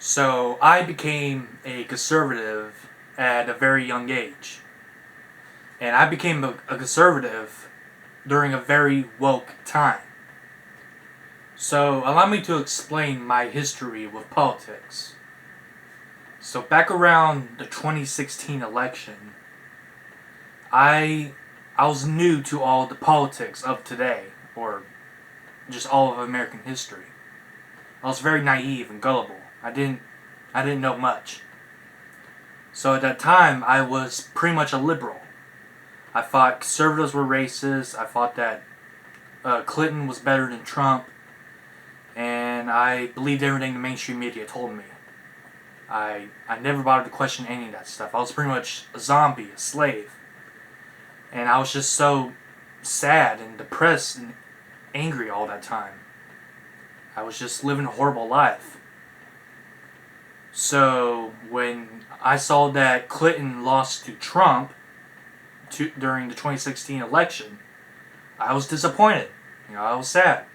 So I became a conservative at a very young age. And I became a conservative during a very woke time. So allow me to explain my history with politics. So back around the 2016 election, I I was new to all the politics of today, or just all of American history. I was very naive and gullible. I didn't know much. So at that time, I was pretty much a liberal. I thought conservatives were racist. I thought that Clinton was better than Trump, and I believed everything the mainstream media told me. I never bothered to question any of that stuff. I was pretty much a zombie, a slave, and I was just so sad and depressed and angry all that time. I was just living a horrible life. So when I saw that Clinton lost to Trump during the 2016 election, I was disappointed. I was sad.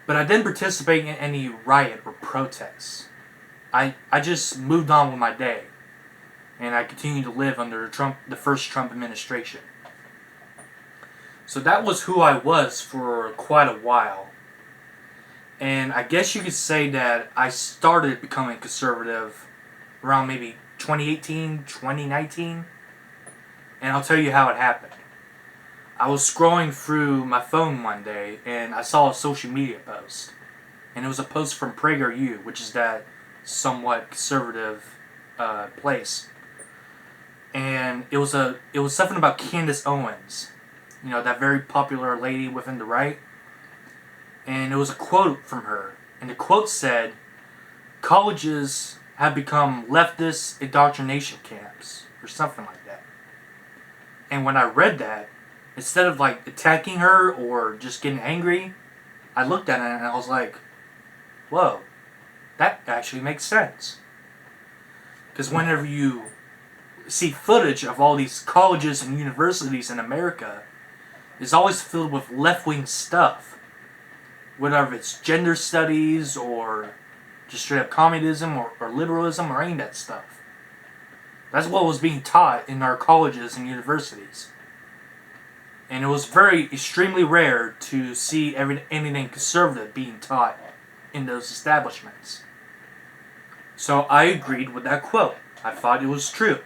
But I didn't participate in any riot or protests. I just moved on with my day, and I continued to live under the first Trump administration. So that was who I was for quite a while. And I guess you could say that I started becoming conservative around maybe 2018, 2019. And I'll tell you how it happened. I was scrolling through my phone one day and I saw a social media post. And it was a post from PragerU, which is that somewhat conservative place. And it was something about Candace Owens. That very popular lady within the right. And it was a quote from her. And the quote said, "Colleges have become leftist indoctrination camps," or something like that. And when I read that, instead of attacking her or just getting angry, I looked at it and I was like, whoa, that actually makes sense. Because whenever you see footage of all these colleges and universities in America, it's always filled with left-wing stuff. Whether it's gender studies or just straight up communism or liberalism or any of that stuff. That's what was being taught in our colleges and universities. And it was extremely rare to see anything conservative being taught in those establishments. So I agreed with that quote. I thought it was true.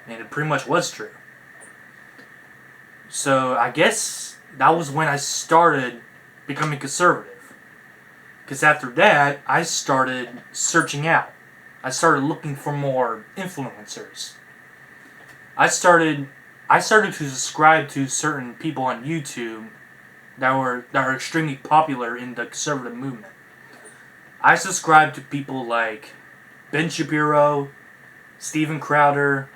And it pretty much was true. So I guess that was when I started becoming conservative. Because after that, I started searching out. I started looking for more influencers. I started to subscribe to certain people on YouTube that are extremely popular in the conservative movement. I subscribed to people like Ben Shapiro, Steven Crowder,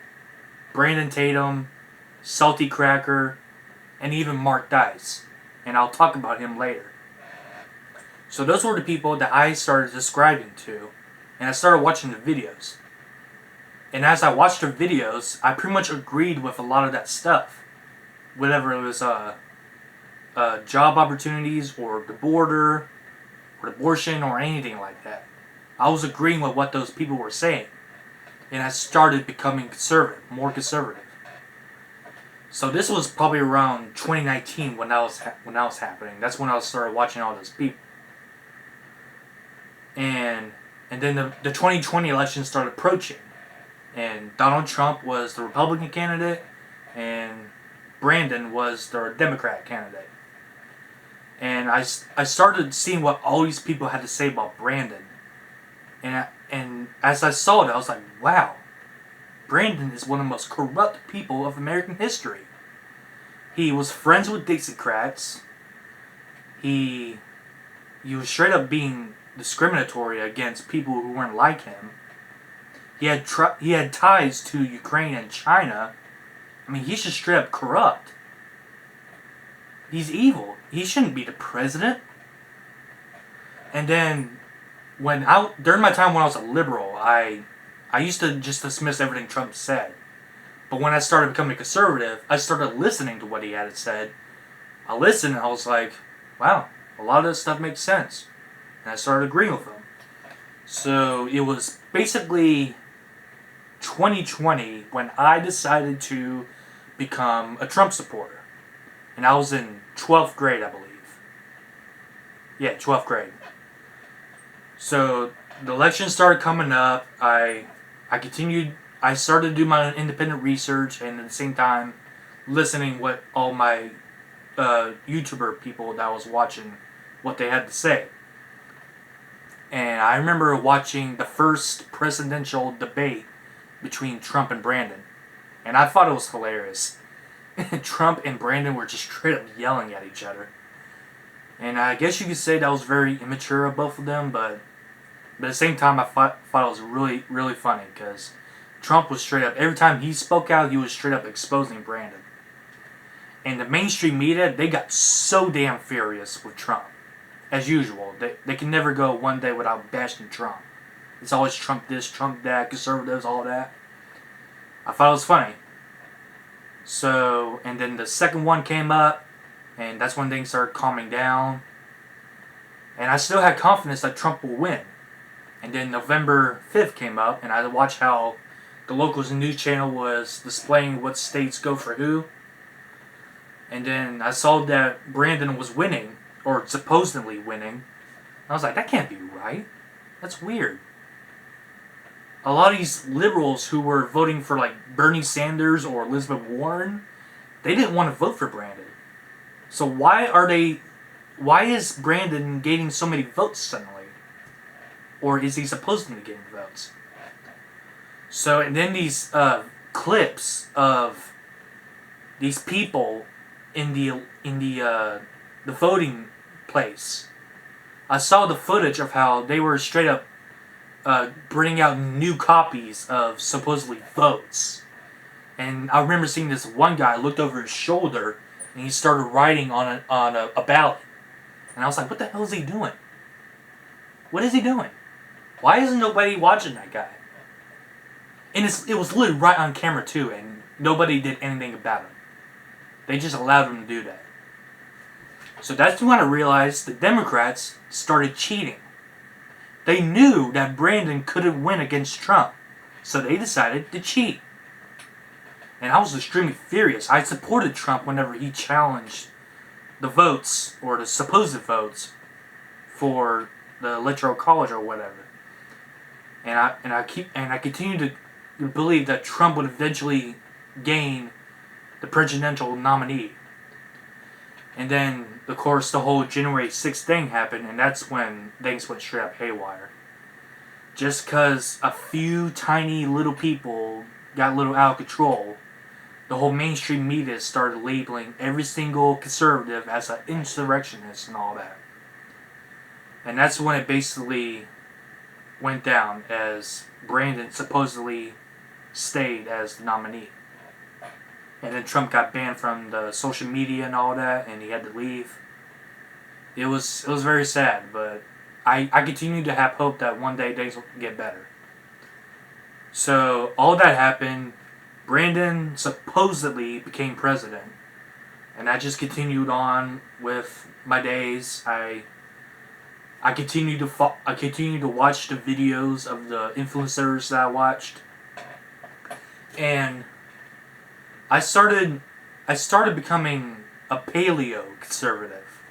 Brandon Tatum, Salty Cracker, and even Mark Dice. And I'll talk about him later. So those were the people that I started subscribing to, and I started watching the videos. And as I watched their videos, I pretty much agreed with a lot of that stuff. Whether it was job opportunities, or the border, or abortion, or anything like that. I was agreeing with what those people were saying. And I started becoming more conservative. So this was probably around 2019 when that was happening. That's when I started watching all those people. And then the 2020 election started approaching. And Donald Trump was the Republican candidate, and Brandon was the Democrat candidate. And I started seeing what all these people had to say about Brandon. And as I saw it, I was like, wow, Brandon is one of the most corrupt people of American history. He was friends with Dixiecrats. He was straight up being discriminatory against people who weren't like him. He had ties to Ukraine and China. I mean, he's just straight up corrupt. He's evil. He shouldn't be the president. And then during my time when I was a liberal, I used to just dismiss everything Trump said. But when I started becoming a conservative, I started listening to what he had said. I listened and I was like, wow, a lot of this stuff makes sense. And I started agreeing with him. So it was basically 2020 when I decided to become a Trump supporter. And I was in 12th grade, I believe. Yeah, 12th grade. So the election started coming up. I started to do my independent research, and at the same time listening what all my YouTuber people that I was watching, what they had to say. And I remember watching the first presidential debate between Trump and Brandon. And I thought it was hilarious. Trump and Brandon were just straight up yelling at each other. And I guess you could say that was very immature of both of them, but at the same time I thought it was really, really funny because Trump was straight up, every time he spoke out, he was straight up exposing Brandon. And the mainstream media, they got so damn furious with Trump. As usual, they can never go one day without bashing Trump. It's always Trump this, Trump that, conservatives, all that. I thought it was funny. So, and then the second one came up, and that's when things started calming down. And I still had confidence that Trump will win. And then November 5th came up, and I watched how the local news channel was displaying what states go for who. And then I saw that Brandon was winning, or supposedly winning. I was like, that can't be right. That's weird. A lot of these liberals who were voting for like Bernie Sanders or Elizabeth Warren, they didn't want to vote for Brandon. So why is Brandon getting so many votes suddenly? Or is he supposedly getting votes? So, and then these clips of these people in the voting place. I saw the footage of how they were straight up bringing out new copies of supposedly votes. And I remember seeing this one guy looked over his shoulder and he started writing on a ballot. And I was like, what the hell is he doing? What is he doing? Why isn't nobody watching that guy? And it was literally right on camera too, and nobody did anything about it. They just allowed him to do that. So that's when I realized the Democrats started cheating. They knew that Brandon couldn't win against Trump, so they decided to cheat. And I was extremely furious. I supported Trump whenever he challenged the votes, or the supposed votes, for the Electoral College or whatever. And I continue to believe that Trump would eventually gain the presidential nominee. And then, of course, the whole January 6th thing happened, and that's when things went straight up haywire. Just because a few tiny little people got a little out of control, the whole mainstream media started labeling every single conservative as an insurrectionist and all that. And that's when it basically went down, as Brandon supposedly stayed as the nominee. And then Trump got banned from the social media and all that, and he had to leave. It was very sad, but I continue to have hope that one day things will get better. So all that happened. Brandon supposedly became president, and I just continued on with my days. I continued to watch the videos of the influencers that I watched, and I started becoming a paleo conservative.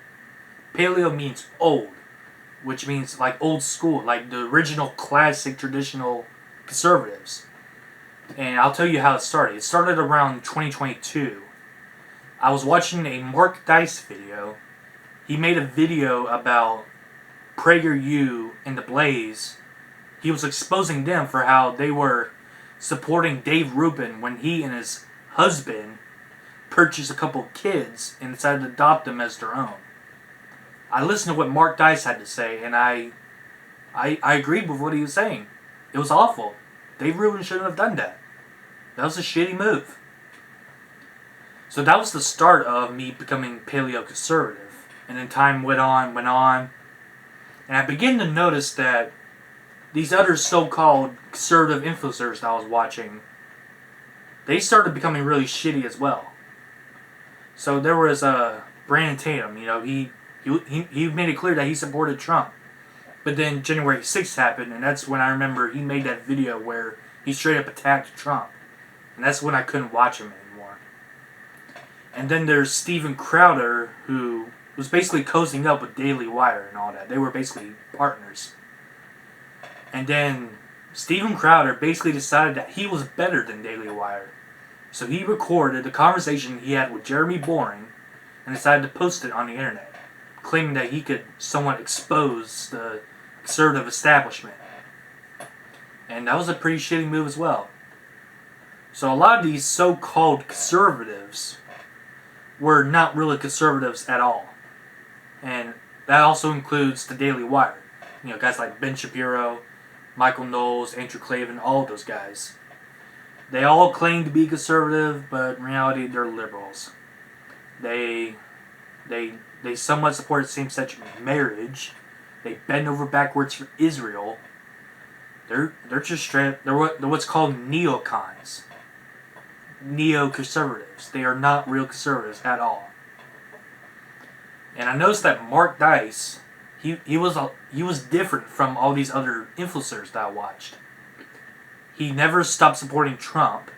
Paleo means old, which means like old school, like the original classic traditional conservatives. And I'll tell you how it started. It started around 2022. I was watching a Mark Dice video. He made a video about PragerU and the Blaze. He was exposing them for how they were supporting Dave Rubin when he and his husband purchased a couple of kids and decided to adopt them as their own. I listened to what Mark Dice had to say, and I agreed with what he was saying. It was awful. Dave Rubin shouldn't have done that. That was a shitty move. So that was the start of me becoming paleo-conservative. And then time went on, and I began to notice that these other so-called conservative influencers that I was watching, they started becoming really shitty as well. So there was Brandon Tatum, he made it clear that he supported Trump. But then January 6th happened, and that's when I remember he made that video where he straight up attacked Trump. And that's when I couldn't watch him anymore. And then there's Steven Crowder, who was basically cozying up with Daily Wire and all that. They were basically partners. And then Steven Crowder basically decided that he was better than Daily Wire. So he recorded the conversation he had with Jeremy Boring and decided to post it on the internet, claiming that he could somewhat expose the conservative establishment. And that was a pretty shitty move as well. So a lot of these so-called conservatives were not really conservatives at all. And that also includes the Daily Wire. You know, guys like Ben Shapiro, Michael Knowles, Andrew Klavan, all of those guys. They all claim to be conservative, but in reality they're liberals. They somewhat support same-sex marriage. They bend over backwards for Israel. They're just straight. They're what's called neocons. Neoconservatives. They are not real conservatives at all. And I noticed that Mark Dice, he was different from all these other influencers that I watched. He never stopped supporting Trump.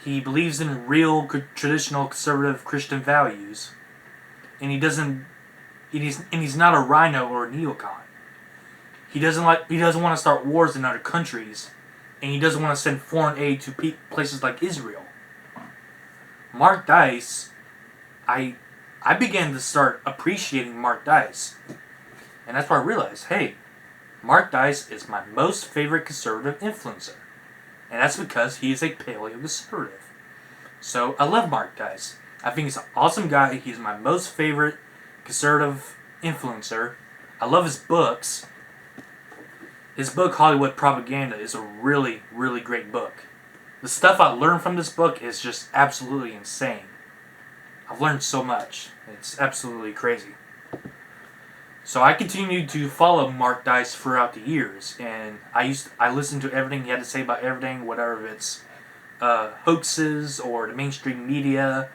He believes in real traditional conservative Christian values, and he's not a rhino or a neocon. He doesn't want to start wars in other countries, and he doesn't want to send foreign aid to places like Israel. Mark Dice, I began to start appreciating Mark Dice, and that's where I realized, hey, Mark Dice is my most favorite conservative influencer, and that's because he is a paleo-conservative. So I love Mark Dice. I think he's an awesome guy. He's my most favorite conservative influencer. I love his books. His book, Hollywood Propaganda, is a really, really great book. The stuff I learned from this book is just absolutely insane. I've learned so much. It's absolutely crazy. So I continued to follow Mark Dice throughout the years, and I listened to everything he had to say about everything, whatever it's hoaxes or the mainstream media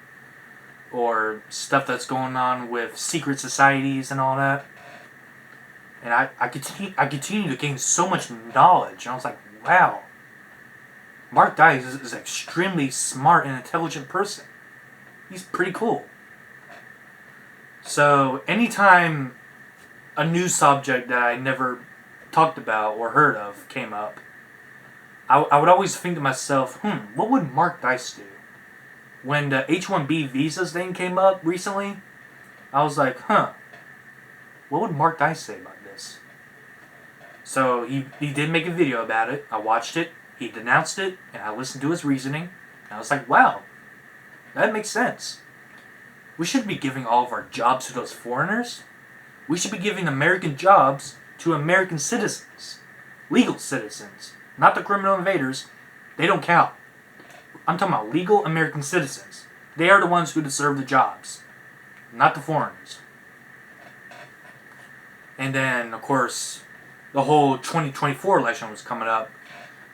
or stuff that's going on with secret societies and all that. And I continue to gain so much knowledge, and I was like, wow, Mark Dice is an extremely smart and intelligent person. He's pretty cool. So anytime a new subject that I never talked about or heard of came up, I would always think to myself, what would Mark Dice do? When the H-1B visas thing came up recently, I was like, what would Mark Dice say about this? So he did make a video about it. I watched it. He denounced it, and I listened to his reasoning. And I was like, wow, that makes sense. We shouldn't be giving all of our jobs to those foreigners. We should be giving American jobs to American citizens. Legal citizens. Not the criminal invaders. They don't count. I'm talking about legal American citizens. They are the ones who deserve the jobs. Not the foreigners. And then, of course, the whole 2024 election was coming up.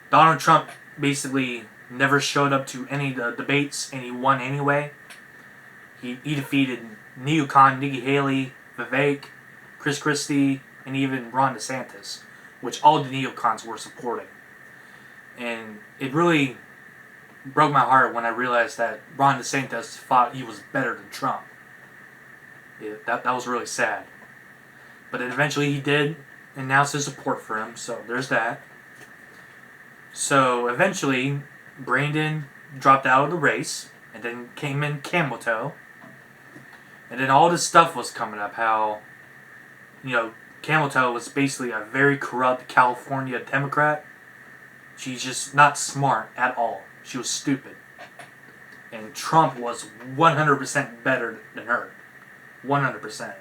Donald Trump basically never showed up to any of the debates, and he won anyway. He defeated neocon Nikki Haley, Vivek, Chris Christie, and even Ron DeSantis, which all the neocons were supporting. And it really broke my heart when I realized that Ron DeSantis thought he was better than Trump. That was really sad. But then eventually he did announce his support for him, so there's that. So eventually, Brandon dropped out of the race, and then came in Camel Toe. And then all this stuff was coming up, how, Camel Toe was basically a very corrupt California Democrat. She's just not smart at all. She was stupid. And Trump was 100% better than her. 100%.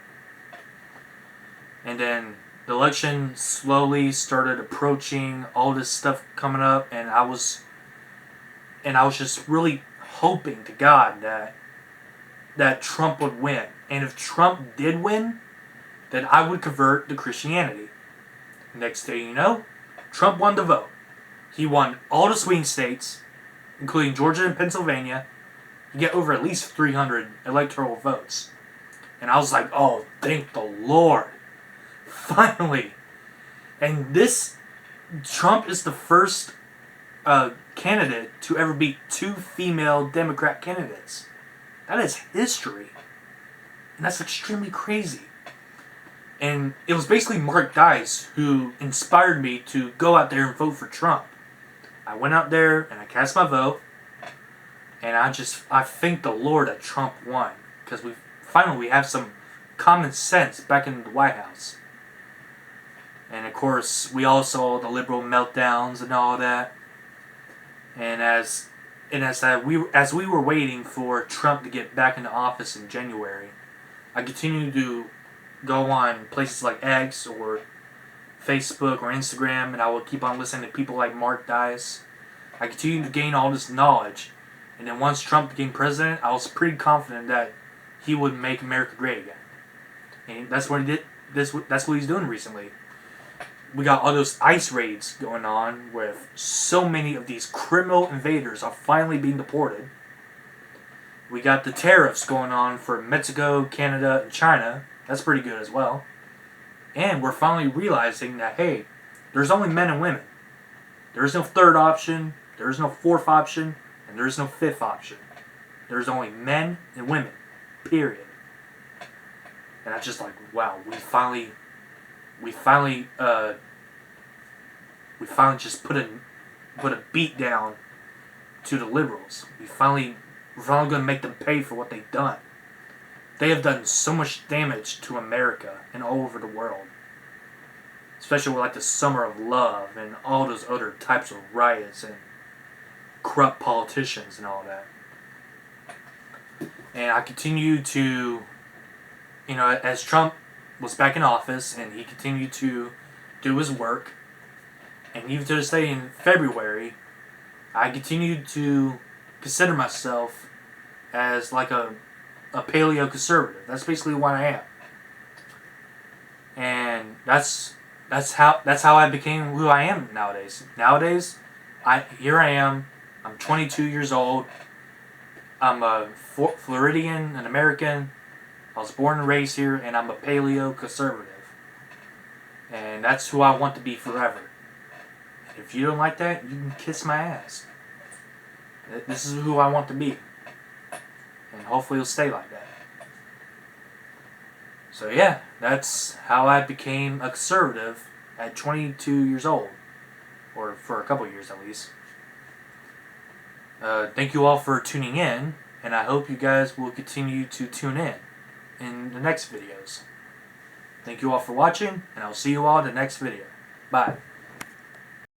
And then the election slowly started approaching, all this stuff coming up, and I was just really hoping to God that Trump would win. And if Trump did win, then I would convert to Christianity. Next day, Trump won the vote. He won all the swing states, including Georgia and Pennsylvania. He got over at least 300 electoral votes. And I was like, oh, thank the Lord. Finally. And this, Trump is the first candidate to ever beat 2 female Democrat candidates. That is history. And that's extremely crazy. And it was basically Mark Dice who inspired me to go out there and vote for Trump. I went out there and I cast my vote. And I thank the Lord that Trump won. Because we have some common sense back in the White House. And of course, we all saw the liberal meltdowns and all that. And as we were waiting for Trump to get back into office in January, I continued to go on places like X or Facebook or Instagram, and I would keep on listening to people like Mark Dice. I continued to gain all this knowledge, and then once Trump became president, I was pretty confident that he would make America great again. And that's what he did. That's what he's doing recently. We got all those ICE raids going on with so many of these criminal invaders are finally being deported. We got the tariffs going on for Mexico, Canada, and China. That's pretty good as well. And we're finally realizing that, hey, there's only men and women. There is no third option, there is no fourth option, and there is no fifth option. There's only men and women. Period. And I'm just like, wow, we finally just put a beat down to the liberals. We're finally going to make them pay for what they've done. They have done so much damage to America and all over the world. Especially with like the Summer of Love and all those other types of riots and corrupt politicians and all that. And I continue to, as Trump was back in office and he continued to do his work, and even to this day in February, I continued to consider myself as like a paleo conservative. That's basically what I am. And that's how I became who I am nowadays. Nowadays, here I am. I'm 22 years old. I'm a Floridian, an American. I was born and raised here, and I'm a paleo conservative. And that's who I want to be forever. If you don't like that, you can kiss my ass. This is who I want to be. And hopefully it'll stay like that. So yeah, that's how I became a conservative at 22 years old. Or for a couple years at least. Thank you all for tuning in. And I hope you guys will continue to tune in the next videos. Thank you all for watching. And I'll see you all in the next video. Bye.